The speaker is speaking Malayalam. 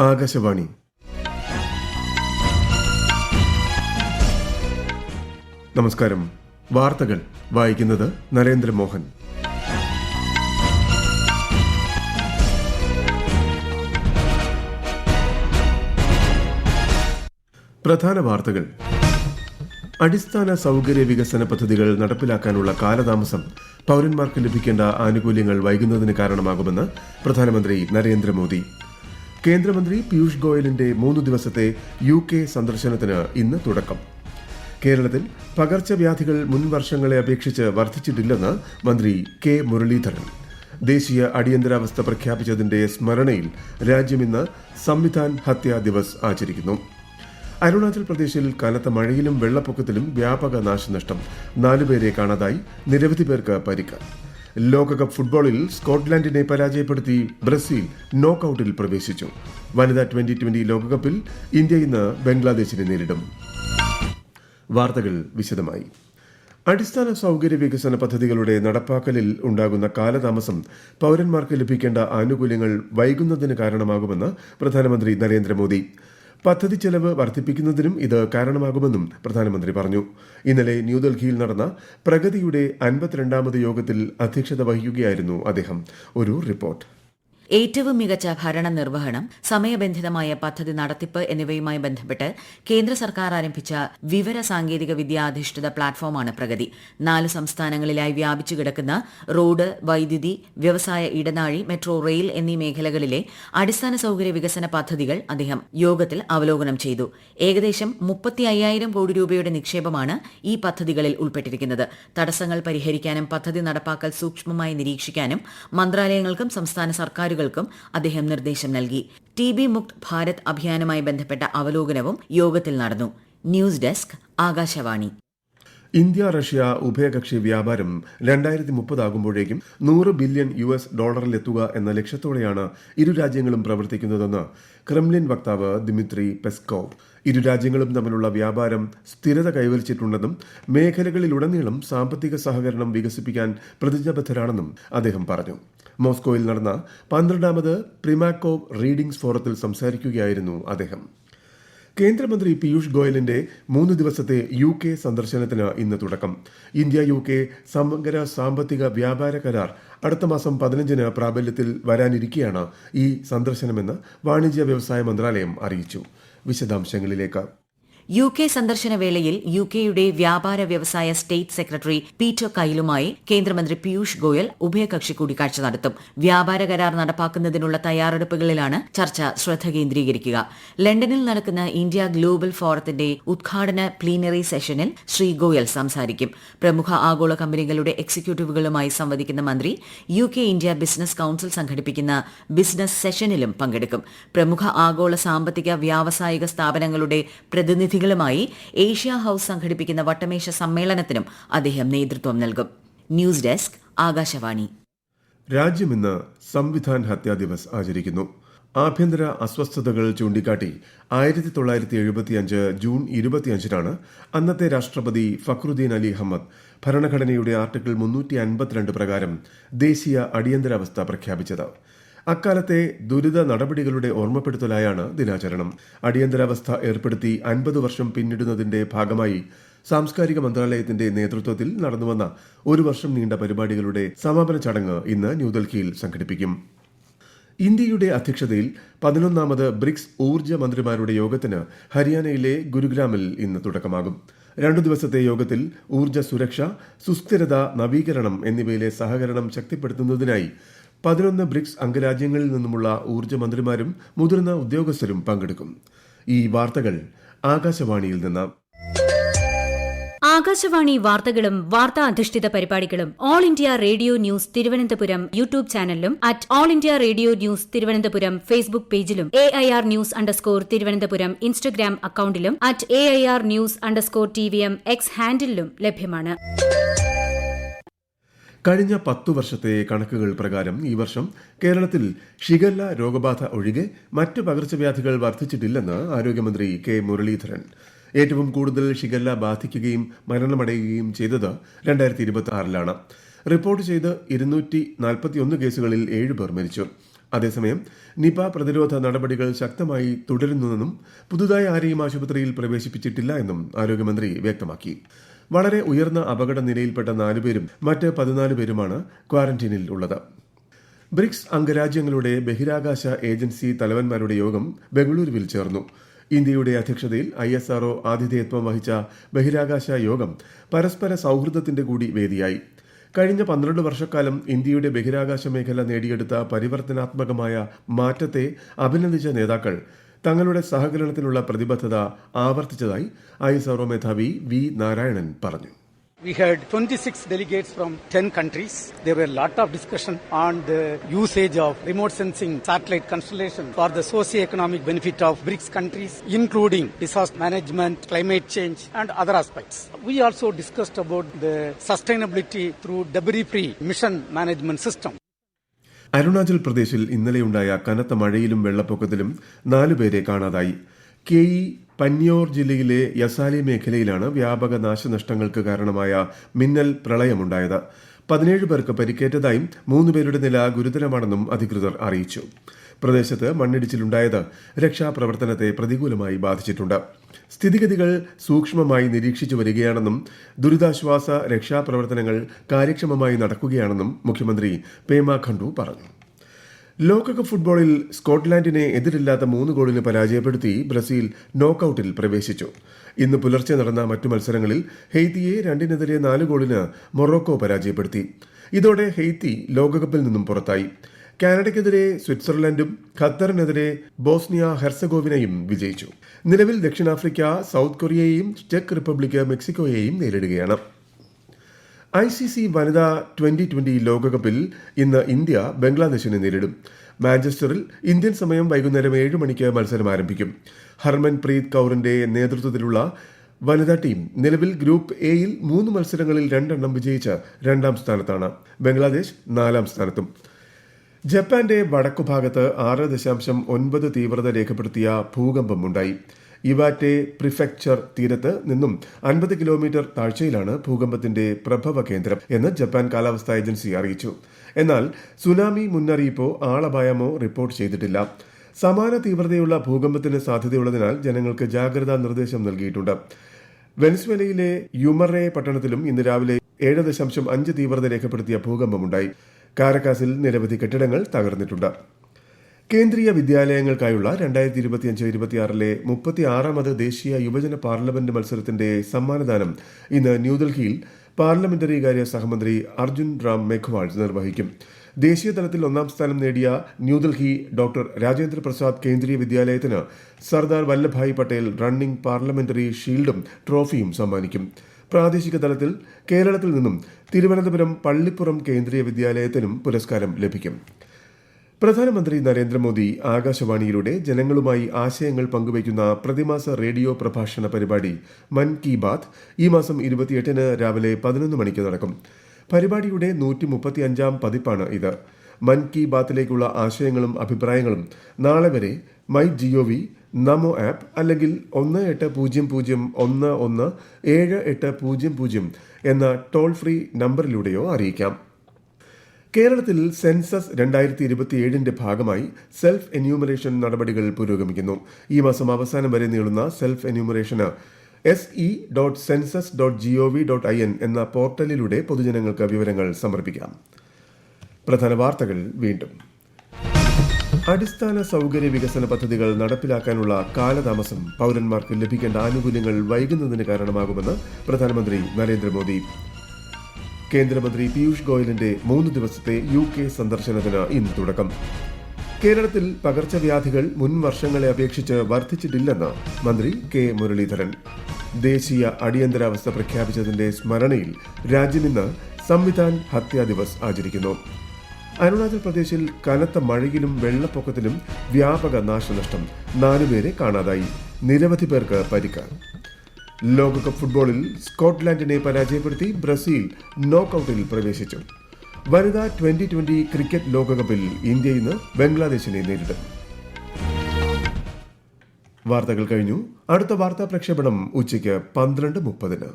ആകാശവാണി. നമസ്കാരം. വാർത്തകൾ വായിക്കുന്നത് നരേന്ദ്രമോഹൻ. പ്രധാന വാർത്തകൾ. അടിസ്ഥാന സൗകര്യ വികസന പദ്ധതികൾ നടപ്പിലാക്കാനുള്ള കാലതാമസം പൌരന്മാർക്ക് ലഭിക്കേണ്ട ആനുകൂല്യങ്ങൾ വൈകുന്നതിന് കാരണമാകുമെന്ന് പ്രധാനമന്ത്രി നരേന്ദ്രമോദി. കേന്ദ്രമന്ത്രി പീയൂഷ് ഗോയലിന്റെ 3 ദിവസത്തെ UK സന്ദർശനത്തിന് ഇന്ന് തുടക്കം. കേരളത്തിൽ പകർച്ചവ്യാധികൾ മുൻ വർഷങ്ങളെ അപേക്ഷിച്ച് വർദ്ധിച്ചിട്ടില്ലെന്ന് മന്ത്രി കെ മുരളീധരൻ. ദേശീയ അടിയന്തരാവസ്ഥ പ്രഖ്യാപിച്ചതിന്റെ സ്മരണയിൽ രാജ്യം ഇന്ന് സംവിധാൻ ഹത്യാ ദിവസ് ആചരിക്കുന്നു. അരുണാചൽ പ്രദേശിൽ കനത്ത മഴയിലും വെള്ളപ്പൊക്കത്തിലും വ്യാപക നാശനഷ്ടം. 4 പേരെ കാണാതായി, നിരവധി പേർക്ക് പരിക്ക്. ലോകകപ്പ് ഫുട്ബോളിൽ സ്കോട്ട്ലൻഡിനെ പരാജയപ്പെടുത്തി ബ്രസീൽ നോക്കൌട്ടിൽ പ്രവേശിച്ചു. വനിതാ 2020 ലോകകപ്പിൽ ഇന്ത്യ ഇന്ന് ബംഗ്ലാദേശിനെ നേരിടും. വാർത്തകൾ വിശദമായി. അടിസ്ഥാന സൗകര്യ വികസന പദ്ധതികളുടെ നടപ്പാക്കലിൽ ഉണ്ടാകുന്ന കാലതാമസം പൌരന്മാർക്ക് ലഭിക്കേണ്ട ആനുകൂല്യങ്ങൾ വൈകുന്നതിന് കാരണമാകുമെന്ന് പ്രധാനമന്ത്രി നരേന്ദ്രമോദി. പദ്ധതി ചെലവ് വർദ്ധിപ്പിക്കുന്നതിനും ഇത് കാരണമാകുമെന്നും പ്രധാനമന്ത്രി പറഞ്ഞു. ഇന്നലെ ന്യൂഡൽഹിയിൽ നടന്ന പ്രഗതിയുടെ 52ാമത് യോഗത്തിൽ അധ്യക്ഷത വഹിക്കുകയായിരുന്നു അദ്ദേഹം. ഒരു റിപ്പോർട്ട്. ഏറ്റവും മികച്ച ഭരണ നിർവഹണം, സമയബന്ധിതമായ പദ്ധതി നടത്തിപ്പ് എന്നിവയുമായി ബന്ധപ്പെട്ട് കേന്ദ്ര സർക്കാർ ആരംഭിച്ച വിവര സാങ്കേതിക വിദ്യാധിഷ്ഠിത പ്ലാറ്റ്ഫോമാണ് പ്രഗതി. 4 സംസ്ഥാനങ്ങളിലായി വ്യാപിച്ചു കിടക്കുന്ന റോഡ്, വൈദ്യുതി, വ്യവസായ ഇടനാഴി, മെട്രോ റെയിൽ എന്നീ മേഖലകളിലെ അടിസ്ഥാന സൗകര്യ വികസന പദ്ധതികൾ അദ്ദേഹം യോഗത്തിൽ അവലോകനം ചെയ്തു. ഏകദേശം 35,000 കോടി രൂപയുടെ നിക്ഷേപമാണ് ഈ പദ്ധതികളിൽ ഉൾപ്പെട്ടിരിക്കുന്നത്. തടസ്സങ്ങൾ പരിഹരിക്കാനും പദ്ധതി നടപ്പാക്കൽ സൂക്ഷ്മമായി നിരീക്ഷിക്കാനും മന്ത്രാലയങ്ങൾക്കും സംസ്ഥാന സർക്കാരുകൾക്കും അദ്ദേഹം നിർദ്ദേശം നൽകി. TB മുക്ത് ഭാരത് അഭിയാനുമായി ബന്ധപ്പെട്ട അവലോകനവും യോഗത്തിൽ നടന്നു. News desk, Akashvani. India Russia ഉഭയകക്ഷി വ്യാപാരം 2030 ആകുമ്പോഴേക്കും $100 ബില്യൺ എത്തുക എന്ന ലക്ഷ്യത്തോടെയാണ് ഇരു രാജ്യങ്ങളും പ്രവർത്തിക്കുന്നതെന്ന് ക്രെംലിൻ വക്താവ് ദിമിത്രി പെസ്കോവ്. ഇരു രാജ്യങ്ങളും തമ്മിലുള്ള വ്യാപാരം സ്ഥിരത കൈവരിച്ചിട്ടുണ്ടെന്നും മേഖലകളിലുടനീളം സാമ്പത്തിക സഹകരണം വികസിപ്പിക്കാൻ പ്രതിജ്ഞാബദ്ധരാണെന്നും അദ്ദേഹം പറഞ്ഞു. മോസ്കോയിൽ നടന്ന 12ാമത് പ്രിമാക്കോവ് റീഡിംഗ്സ് ഫോറത്തിൽ സംസാരിക്കുകയായിരുന്നു അദ്ദേഹം. കേന്ദ്രമന്ത്രി പീയൂഷ് ഗോയലിന്റെ 3 ദിവസത്തെ UK സന്ദർശനത്തിന് ഇന്ന് തുടക്കം. ഇന്ത്യ UK സമഗ്ര സാമ്പത്തിക വ്യാപാര കരാർ അടുത്ത മാസം 15-ന് പ്രാബല്യത്തിൽ വരാനിരിക്കെയാണ് ഈ സന്ദർശനമെന്ന് വാണിജ്യ വ്യവസായ മന്ത്രാലയം അറിയിച്ചു. വിശദാംശങ്ങളിലേക്ക്. UK സന്ദർശന വേളയിൽ UKയുടെ വ്യാപാര വ്യവസായ സ്റ്റേറ്റ് സെക്രട്ടറി പീറ്റർ കൈലുമായി കേന്ദ്രമന്ത്രി പീയൂഷ് ഗോയൽ ഉഭയകക്ഷി കൂടിക്കാഴ്ച നടത്തും. വ്യാപാര കരാർ നടപ്പാക്കുന്നതിനുള്ള തയ്യാറെടുപ്പുകളിലാണ് ചർച്ച ശ്രദ്ധ കേന്ദ്രീകരിക്കുക. ലണ്ടനിൽ നടക്കുന്ന ഇന്ത്യ ഗ്ലോബൽ ഫോറത്തിന്റെ ഉദ്ഘാടന പ്ലീനറി സെഷനിൽ ശ്രീ ഗോയൽ സംസാരിക്കും. പ്രമുഖ ആഗോള കമ്പനികളുടെ എക്സിക്യൂട്ടീവുകളുമായി സംവദിക്കുന്ന മന്ത്രി UK ഇന്ത്യ ബിസിനസ് കൌൺസിൽ സംഘടിപ്പിക്കുന്ന ബിസിനസ് സെഷനിലും പങ്കെടുക്കും. പ്രമുഖ ആഗോള സാമ്പത്തിക വ്യാവസായിക സ്ഥാപനങ്ങളുടെ പ്രതിനിധി മായി ഏഷ്യ ഹൌസ് സംഘടിപ്പിക്കുന്ന വട്ടമേശ സമ്മേളനത്തിനും അദ്ദേഹം നേതൃത്വം നൽകും. News desk, Akashvani. രാജ്യം ഇന്ന് സംവിധാൻ ഹത്യാ ദിവസ് ആചരിക്കുന്നു. ആഭ്യന്തര അസ്വസ്ഥതകൾ ചൂണ്ടിക്കാട്ടി 1975 ജൂൺ 25-നാണ് അന്നത്തെ രാഷ്ട്രപതി ഫക്രുദ്ദീൻ അലി അഹമ്മദ് ഭരണഘടനയുടെ ആർട്ടിക്കിൾ 352 പ്രകാരം ദേശീയ അടിയന്തരാവസ്ഥ പ്രഖ്യാപിച്ചത്. അക്കാലത്തെ ദുരിത നടപടികളുടെ ഓർമ്മപ്പെടുത്തലായാണ് ദിനാചരണം. അടിയന്തരാവസ്ഥ ഏർപ്പെടുത്തി 50 വർഷം പിന്നിടുന്നതിന്റെ ഭാഗമായി സാംസ്കാരിക മന്ത്രാലയത്തിന്റെ നേതൃത്വത്തിൽ നടന്നുവന്ന 1 വർഷം നീണ്ട പരിപാടികളുടെ സമാപന ചടങ്ങ് ഇന്ന് ന്യൂഡൽഹിയിൽ സംഘടിപ്പിക്കും. ഇന്ത്യയുടെ അധ്യക്ഷതയിൽ 11ാമത് ബ്രിക്സ് ഊർജ്ജ മന്ത്രിമാരുടെ യോഗത്തിന് ഹരിയാനയിലെ ഗുരുഗ്രാമിൽ ഇന്ന് തുടക്കമാകും. 2 ദിവസത്തെ യോഗത്തിൽ ഊർജ്ജ സുരക്ഷ, സുസ്ഥിരത, നവീകരണം എന്നിവയിലെ സഹകരണം ശക്തിപ്പെടുത്തുന്നതിനായി 11 ബ്രിക്സ് അംഗരാജ്യങ്ങളിൽ നിന്നുമുള്ള ഊർജ്ജ മന്ത്രിമാരും മുതിർന്ന ഉദ്യോഗസ്ഥരും പങ്കെടുക്കും. ഈ വാർത്തകൾ ആകാശവാണിയിൽ നിന്ന്. ആകാശവാണി വാർത്തകളും വാർത്താ അധിഷ്ഠിത പരിപാടികളും All India Radio News Thiruvananthapuram YouTube ചാനലിലും @All India Radio News Thiruvananthapuram Facebook പേജിലും AIR ന്യൂസ് _തിരുവനന്തപുരം ഇൻസ്റ്റഗ്രാം അക്കൌണ്ടിലും @AIR ന്യൂസ് _TVM X ഹാൻഡിലും ലഭ്യമാണ്. കഴിഞ്ഞ 10 വർഷത്തെ കണക്കുകൾ പ്രകാരം ഈ വർഷം കേരളത്തിൽ ഷിഗല്ല രോഗബാധ ഒഴികെ മറ്റ് പകർച്ചവ്യാധികൾ വർദ്ധിച്ചിട്ടില്ലെന്ന് ആരോഗ്യമന്ത്രി കെ മുരളീധരൻ. ഏറ്റവും കൂടുതൽ ഷിഗല്ല ബാധിക്കുകയും മരണമടയുകയും ചെയ്തത് 2026-ലാണ്. റിപ്പോർട്ട് ചെയ്ത് 241 കേസുകളിൽ 7 പേർ മരിച്ചു. അതേസമയം നിപ പ്രതിരോധ നടപടികൾ ശക്തമായി തുടരുന്നുവെന്നും പുതുതായി ആരെയും ആശുപത്രിയിൽ പ്രവേശിപ്പിച്ചിട്ടില്ല എന്നും ആരോഗ്യമന്ത്രി വ്യക്തമാക്കി. വളരെ ഉയർന്ന അപകട നിലയിൽപ്പെട്ട 4 പേരും മറ്റ് 14 പേരുമാണ് ക്വാറന്റീനിൽ ഉള്ളത്. ബ്രിക്സ് അംഗരാജ്യങ്ങളുടെ ബഹിരാകാശ ഏജൻസി തലവന്മാരുടെ യോഗം ബംഗളൂരുവിൽ ചേർന്നു. ഇന്ത്യയുടെ അധ്യക്ഷതയിൽ ISRO ആതിഥേയത്വം വഹിച്ച ബഹിരാകാശ യോഗം പരസ്പര സൌഹൃദത്തിന്റെ കൂടി വേദിയായി. കഴിഞ്ഞ 12 വർഷക്കാലം ഇന്ത്യയുടെ ബഹിരാകാശ മേഖല നേടിയെടുത്ത പരിവർത്തനാത്മകമായ മാറ്റത്തെ അഭിനന്ദിച്ച നേതാക്കൾ തങ്ങളുടെ സഹകരണത്തിനുള്ള പ്രതിബദ്ധത ആവർത്തിച്ചതായി ISRO മേധാവി വി നാരായണൻ പറഞ്ഞു. We had 26 delegates from 10 countries. There were a lot of discussion on the usage of remote sensing satellite constellation for the socio-economic benefit of BRICS countries, including disaster management, climate change and other aspects. We also discussed about the sustainability through debris-free mission management system. Arunachal പ്രദേശിൽ ഇന്നലെയുണ്ടായ കനത്ത മഴയിലും വെള്ളപ്പൊക്കത്തിലും 4 പേരെ കാണാതായി. പന്യോർ ജില്ലയിലെ യസാലി മേഖലയിലാണ് വ്യാപക നാശനഷ്ടങ്ങൾക്ക് കാരണമായ മിന്നൽ പ്രളയമുണ്ടായത്. 17 പേർക്ക് പരിക്കേറ്റതായും 3 പേരുടെ നില ഗുരുതരമാണെന്നും അധികൃതർ അറിയിച്ചു. പ്രദേശത്ത് മണ്ണിടിച്ചിലുണ്ടായത് രക്ഷാപ്രവർത്തനത്തെ പ്രതികൂലമായി ബാധിച്ചിട്ടുണ്ട്. സ്ഥിതിഗതികൾ സൂക്ഷ്മമായി നിരീക്ഷിച്ചു വരികയാണെന്നും ദുരിതാശ്വാസ രക്ഷാപ്രവർത്തനങ്ങൾ കാര്യക്ഷമമായി നടക്കുകയാണെന്നും മുഖ്യമന്ത്രി പേമ ഖണ്ഡു പറഞ്ഞു. ലോകകപ്പ് ഫുട്ബോളിൽ സ്കോട്ട്ലാൻഡിനെ എതിരില്ലാത്ത 3 ഗോളിന് പരാജയപ്പെടുത്തി ബ്രസീൽ നോക്കൌട്ടിൽ പ്രവേശിച്ചു. ഇന്ന് പുലർച്ചെ നടന്ന മറ്റു മത്സരങ്ങളിൽ ഹെയ്ത്തിയെ 2-4 ഗോളിന് മൊറോക്കോ പരാജയപ്പെടുത്തി. ഇതോടെ ഹെയ്ത്തി ലോകകപ്പിൽ നിന്നും പുറത്തായി. കാനഡയ്ക്കെതിരെ സ്വിറ്റ്സർലൻഡും ഖത്തറിനെതിരെ ബോസ്നിയ ഹെർസഗോവിനയും വിജയിച്ചു. നിലവിൽ ദക്ഷിണാഫ്രിക്ക സൌത്ത് കൊറിയയെയും ചെക്ക് റിപ്പബ്ലിക് മെക്സിക്കോയെയും നേരിടുകയാണ്. ICC വനിതാ 2020 ലോകകപ്പിൽ ഇന്ന് ഇന്ത്യ ബംഗ്ലാദേശിനെ നേരിടും. മാഞ്ചസ്റ്ററിൽ ഇന്ത്യൻ സമയം വൈകുന്നേരം 7 മണിക്ക് മത്സരം ആരംഭിക്കും. ഹർമൻപ്രീത് കൌറിന്റെ നേതൃത്വത്തിലുള്ള വനിതാ ടീം നിലവിൽ ഗ്രൂപ്പ് എയിൽ 3 മത്സരങ്ങളിൽ 2 വിജയിച്ച് 2ാം സ്ഥാനത്താണ്. ബംഗ്ലാദേശ് 4ാം സ്ഥാനത്തും. ജപ്പാന്റെ വടക്കുഭാഗത്ത് 6.9 തീവ്രത രേഖപ്പെടുത്തിയ ഭൂകമ്പമുണ്ടായി. ഇവാറ്റെ പ്രിഫെക്ചർ തീരത്ത് നിന്നും 50 കിലോമീറ്റർ താഴ്ചയിലാണ് ഭൂകമ്പത്തിന്റെ പ്രഭവ കേന്ദ്രം എന്ന് ജപ്പാൻ കാലാവസ്ഥാ ഏജൻസി അറിയിച്ചു. എന്നാൽ സുനാമി മുന്നറിയിപ്പോ ആളപായമോ റിപ്പോർട്ട് ചെയ്തിട്ടില്ല. സമാന തീവ്രതയുള്ള ഭൂകമ്പത്തിന് സാധ്യതയുള്ളതിനാൽ ജനങ്ങൾക്ക് ജാഗ്രതാ നിർദ്ദേശം നൽകിയിട്ടുണ്ട്. വെനസ്വേലയിലെ യുമറെ പട്ടണത്തിലും ഇന്ന് രാവിലെ 7.5 തീവ്രത രേഖപ്പെടുത്തിയ ഭൂകമ്പമുണ്ടായി. കാരക്കാസിൽ നിരവധി കെട്ടിടങ്ങൾ തകർന്നിട്ടുണ്ട്. കേന്ദ്രീയ വിദ്യാലയങ്ങൾക്കായുള്ള 2025-26 36ാമത് ദേശീയ യുവജന പാർലമെന്റ് മത്സരത്തിന്റെ സമ്മാനദാനം ഇന്ന് ന്യൂഡൽഹിയിൽ പാർലമെന്ററി കാര്യ സഹമന്ത്രി അർജുൻ റാം മേഘ്വാൾ നിർവഹിക്കും. ദേശീയ തലത്തിൽ 1ാം സ്ഥാനം നേടിയ ന്യൂഡൽഹി ഡോക്ടർ രാജേന്ദ്ര പ്രസാദ് കേന്ദ്രീയ വിദ്യാലയത്തിന് സർദാർ വല്ലഭായ് പട്ടേൽ റണ്ണിംഗ് പാർലമെന്ററി ഷീൽഡും ട്രോഫിയും സമ്മാനിക്കും. പ്രാദേശിക തലത്തിൽ കേരളത്തിൽ നിന്നും തിരുവനന്തപുരം പള്ളിപ്പുറം കേന്ദ്രീയ വിദ്യാലയത്തിനും പുരസ്കാരം ലഭിക്കും. പ്രധാനമന്ത്രി നരേന്ദ്രമോദി ആകാശവാണിയിലൂടെ ജനങ്ങളുമായി ആശയങ്ങൾ പങ്കുവയ്ക്കുന്ന പ്രതിമാസ റേഡിയോ പ്രഭാഷണ പരിപാടി മൻ കി ബാത് ഈ മാസം 28-ന് രാവിലെ 11 മണിക്ക് നടക്കും. പരിപാടിയുടെ 135ാം പതിപ്പാണ് ഇത്. മൻ കി ബാത്തിലേക്കുള്ള ആശയങ്ങളും അഭിപ്രായങ്ങളും നാളെ വരെ MyGov, നമോ ആപ്പ് അല്ലെങ്കിൽ 1801178000 എന്ന ടോൾ ഫ്രീ നമ്പറിലൂടെയോ അറിയിക്കാം. കേരളത്തിൽ സെൻസസ് 2027ന്റെ ഭാഗമായി സെൽഫ് എന്യൂമറേഷൻ നടപടികൾ പുരോഗമിക്കുന്നു. ഈ മാസം അവസാനം വരെ നീളുന്ന സെൽഫ് എന്യൂമറേഷന് se.census.gov.in എന്ന പോർട്ടലിലൂടെ പൊതുജനങ്ങൾക്ക് വിവരങ്ങൾ സമർപ്പിക്കാം. പ്രധാന വാർത്തകൾ വീണ്ടും. അടിസ്ഥാന സൌകര്യ വികസന പദ്ധതികൾ നടപ്പിലാക്കാനുള്ള കാലതാമസം പൌരന്മാർക്ക് ലഭിക്കേണ്ട ആനുകൂല്യങ്ങൾ വൈകുന്നതിന് കാരണമാകുമെന്ന് പ്രധാനമന്ത്രി നരേന്ദ്രമോദി. കേന്ദ്രമന്ത്രി പീയൂഷ് ഗോയലിന്റെ 3 ദിവസത്തെ UK സന്ദർശനത്തിന് ഇന്ന് തുടക്കം. കേരളത്തിൽ പകർച്ചവ്യാധികൾ മുൻ വർഷങ്ങളെ അപേക്ഷിച്ച് വർദ്ധിച്ചിട്ടില്ലെന്ന് മന്ത്രി കെ മുരളീധരൻ. ദേശീയ അടിയന്തരാവസ്ഥ പ്രഖ്യാപിച്ചതിന്റെ സ്മരണയിൽ രാജ്യം ഇന്ന് സംവിധാൻ ഹത്യാ ദിവസ് ആചരിക്കുന്നു. അരുണാചൽ പ്രദേശിൽ കനത്ത മഴയിലും വെള്ളപ്പൊക്കത്തിലും വ്യാപക നാശനഷ്ടം. 4 പേരെ കാണാതായി. നിരവധി പേർക്ക് പരിക്ക്. ലോകകപ്പ് ഫുട്ബോളിൽ സ്കോട്ട്ലാൻഡിനെ പരാജയപ്പെടുത്തി ബ്രസീൽ നോക്കൌട്ടിൽ പ്രവേശിച്ചു. വനിതാ 2020 ക്രിക്കറ്റ് ലോകകപ്പിൽ ഇന്ത്യ ഇന്ന് ബംഗ്ലാദേശിനെ നേരിടും. വാർത്തകൾ കഴിഞ്ഞു. അടുത്ത വാർത്താ പ്രക്ഷേപണം ഉച്ചയ്ക്ക് 12:30.